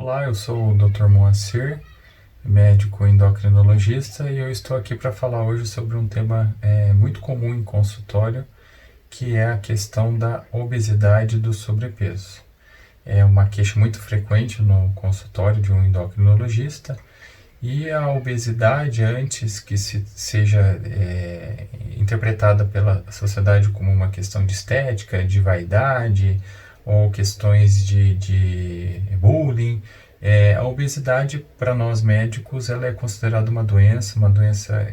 Olá, eu sou o Dr. Moacir, médico endocrinologista, e eu estou aqui para falar hoje sobre um tema muito comum em consultório, que é a questão da obesidade e do sobrepeso. É uma queixa muito frequente no consultório de um endocrinologista, e a obesidade, antes que seja interpretada pela sociedade como uma questão de estética, de vaidade, ou questões de bullying, a obesidade para nós médicos ela é considerada uma doença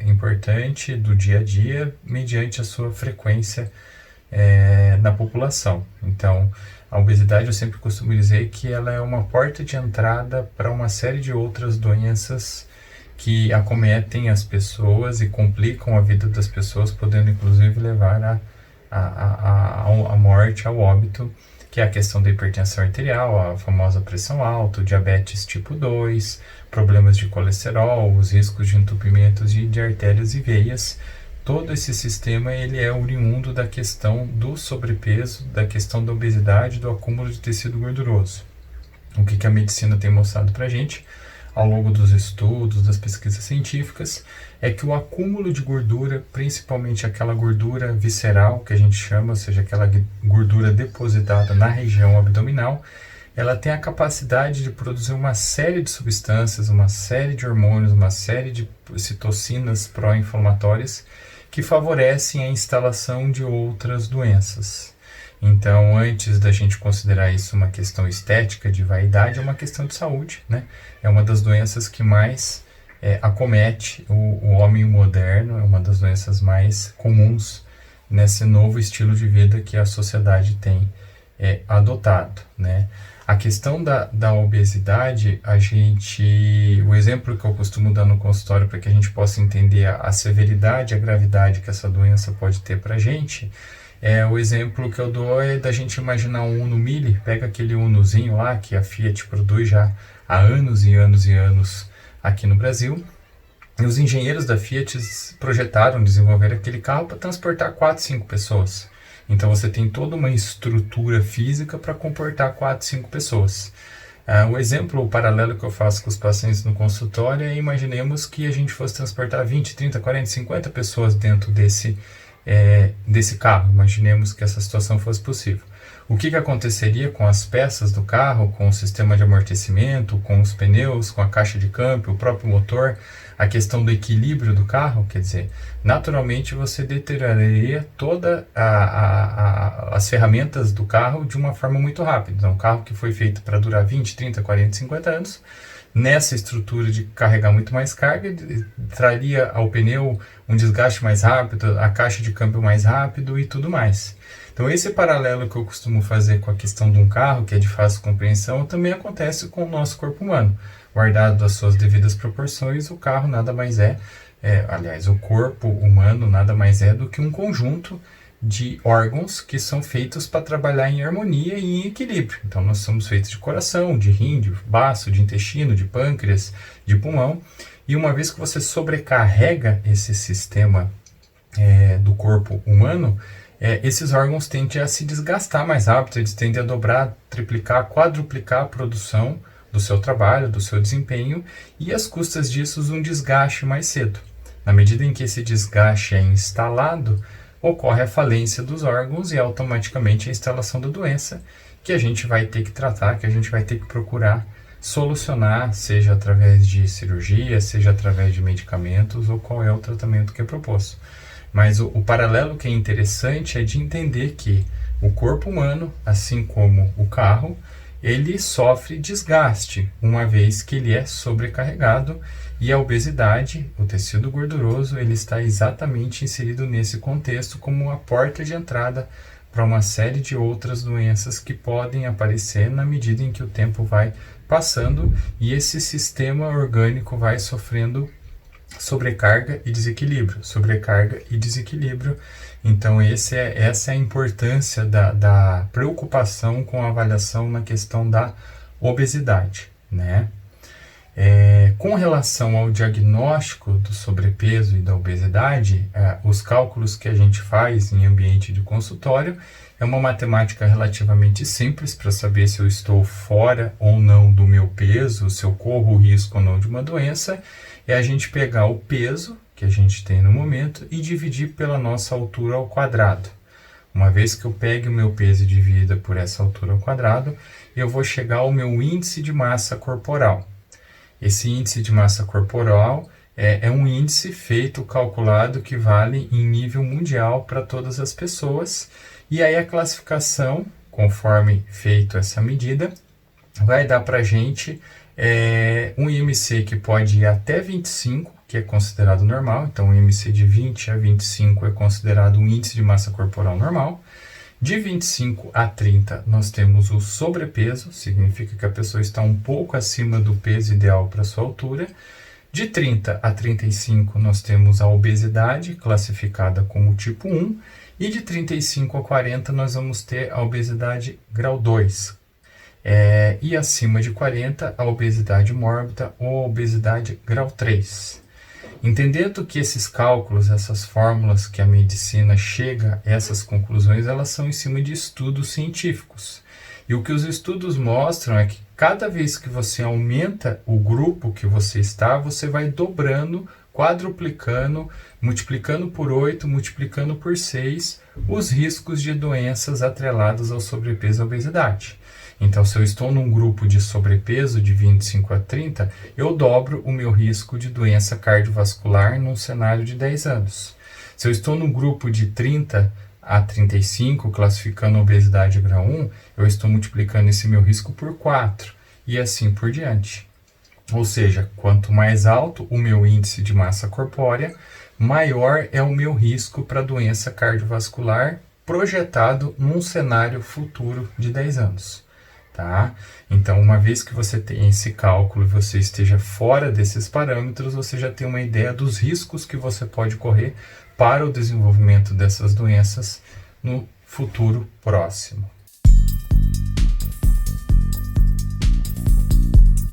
importante do dia a dia, mediante a sua frequência na população. Então, a obesidade eu sempre costumo dizer que ela é uma porta de entrada para uma série de outras doenças que acometem as pessoas e complicam a vida das pessoas, podendo inclusive levar à morte, ao óbito, que é a questão da hipertensão arterial, a famosa pressão alta, o diabetes tipo 2, problemas de colesterol, os riscos de entupimentos de artérias e veias. Todo esse sistema ele é oriundo da questão do sobrepeso, da questão da obesidade, do acúmulo de tecido gorduroso. O que a medicina tem mostrado para a gente, ao longo dos estudos, das pesquisas científicas, é que o acúmulo de gordura, principalmente aquela gordura visceral, que a gente chama, ou seja, aquela gordura depositada na região abdominal, ela tem a capacidade de produzir uma série de substâncias, uma série de hormônios, uma série de citocinas pró-inflamatórias que favorecem a instalação de outras doenças. Então, antes da gente considerar isso uma questão estética, de vaidade, é uma questão de saúde, né? É uma das doenças que mais acomete o homem moderno, é uma das doenças mais comuns nesse novo estilo de vida que a sociedade tem adotado, né? A questão da obesidade, o exemplo que eu costumo dar no consultório para que a gente possa entender a severidade, a gravidade que essa doença pode ter para a gente, o exemplo que eu dou é da gente imaginar um Uno Mille, pega aquele Unozinho lá que a Fiat produz já há anos e anos e anos aqui no Brasil, e os engenheiros da Fiat projetaram desenvolver aquele carro para transportar 4, 5 pessoas. Então você tem toda uma estrutura física para comportar 4, 5 pessoas. O paralelo que eu faço com os pacientes no consultório é: imaginemos que a gente fosse transportar 20, 30, 40, 50 pessoas dentro desse carro. Imaginemos que essa situação fosse possível. O que aconteceria com as peças do carro, com o sistema de amortecimento, com os pneus, com a caixa de câmbio, o próprio motor, a questão do equilíbrio do carro? Quer dizer, naturalmente você deterioraria todas as ferramentas do carro de uma forma muito rápida. Então, um carro que foi feito para durar 20, 30, 40, 50 anos, nessa estrutura de carregar muito mais carga, traria ao pneu um desgaste mais rápido, a caixa de câmbio mais rápido e tudo mais. Então, esse paralelo que eu costumo fazer com a questão de um carro, que é de fácil compreensão, também acontece com o nosso corpo humano. Guardado as suas devidas proporções, o carro nada mais o corpo humano nada mais é do que um conjunto de órgãos que são feitos para trabalhar em harmonia e em equilíbrio. Então, nós somos feitos de coração, de rim, de baço, de intestino, de pâncreas, de pulmão. E uma vez que você sobrecarrega esse sistema do corpo humano, esses órgãos tendem a se desgastar mais rápido, eles tendem a dobrar, triplicar, quadruplicar a produção do seu trabalho, do seu desempenho, e às custas disso um desgaste mais cedo. Na medida em que esse desgaste é instalado, ocorre a falência dos órgãos e automaticamente a instalação da doença, que a gente vai ter que tratar, que a gente vai ter que procurar solucionar, seja através de cirurgia, seja através de medicamentos ou qual é o tratamento que é proposto. Mas o paralelo que é interessante é de entender que o corpo humano, assim como o carro, ele sofre desgaste, uma vez que ele é sobrecarregado, e a obesidade, o tecido gorduroso, ele está exatamente inserido nesse contexto como uma porta de entrada para uma série de outras doenças que podem aparecer na medida em que o tempo vai passando e esse sistema orgânico vai sofrendo sobrecarga e desequilíbrio. Então essa é a importância da preocupação com a avaliação na questão da obesidade, né? Com relação ao diagnóstico do sobrepeso e da obesidade, os cálculos que a gente faz em ambiente de consultório, É uma matemática relativamente simples para saber se eu estou fora ou não do meu peso, se eu corro o risco ou não de uma doença, é a gente pegar o peso que a gente tem no momento e dividir pela nossa altura ao quadrado. Uma vez que eu pegue o meu peso e divida por essa altura ao quadrado, eu vou chegar ao meu índice de massa corporal. Esse índice de massa corporal é um índice feito, calculado, que vale em nível mundial para todas as pessoas. E aí a classificação, conforme feito essa medida, vai dar para a gente um IMC que pode ir até 25, que é considerado normal. Então, o IMC de 20 a 25 é considerado um índice de massa corporal normal. De 25 a 30, nós temos o sobrepeso, significa que a pessoa está um pouco acima do peso ideal para sua altura. De 30 a 35, nós temos a obesidade, classificada como tipo 1. E de 35 a 40, nós vamos ter a obesidade grau 2. E acima de 40, a obesidade mórbida ou obesidade grau 3. Entendendo que esses cálculos, essas fórmulas que a medicina chega a essas conclusões, elas são em cima de estudos científicos. E o que os estudos mostram é que cada vez que você aumenta o grupo que você está, você vai dobrando, quadruplicando, multiplicando por 8, multiplicando por 6, os riscos de doenças atreladas ao sobrepeso e obesidade. Então, se eu estou num grupo de sobrepeso de 25 a 30, eu dobro o meu risco de doença cardiovascular num cenário de 10 anos. Se eu estou num grupo de 30 a 35, classificando a obesidade grau 1, eu estou multiplicando esse meu risco por 4 e assim por diante. Ou seja, quanto mais alto o meu índice de massa corpórea, maior é o meu risco para doença cardiovascular projetado num cenário futuro de 10 anos. Tá? Então, uma vez que você tem esse cálculo e você esteja fora desses parâmetros, você já tem uma ideia dos riscos que você pode correr para o desenvolvimento dessas doenças no futuro próximo.